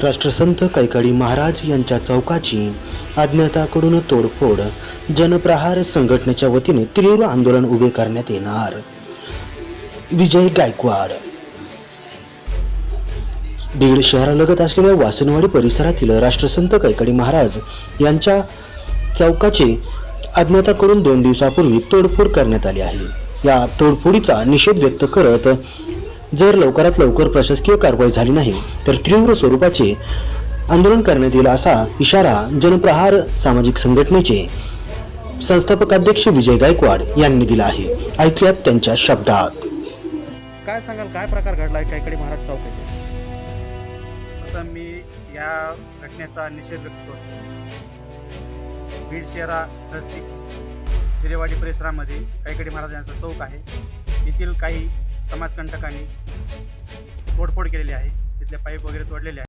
राष्ट्रसंत कैकाडी महाराज यांच्या चौकाची अज्ञाताकडून तोडफोड, जनप्रहार संघटनेच्या वतीने तीव्र आंदोलन उभे करण्यात येणार. विजय गायकवाड. बीड शहरालगत असलेल्या वासनवाडी परिसरातील राष्ट्रसंत कैकाडी महाराज यांच्या चौकाचे अज्ञाताकडून 2 दिवसापूर्वी तोडफोड करण्यात आली आहे. या तोडफोडीचा निषेध व्यक्त करत जर लवकरात लवकर प्रशासकीय कारवाई झाली नाही तर तीव्र स्वरूपाचे आंदोलन करण्यात येईल असा इशारा जनप्रहार सामाजिक संघटनेचे संस्थापक अध्यक्ष विजय गायकवाड यांनी दिला आहे. ऐकूयात त्यांच्या शब्दात. काय सांगाल, काय प्रकार घडला आहे कैकाडी महाराज चौक येथे? प्रथम मी या घटनेचा निषेध व्यक्त करतो. बीड शहरा नजदीक जिरेवाडी परिसरामध्ये कैकाडी महाराज यांचा चौक आहे. येथील काही समाजकंटकांनी तोडफोड केलेली आहे. तिथले पाईप वगैरे तोडलेले आहे.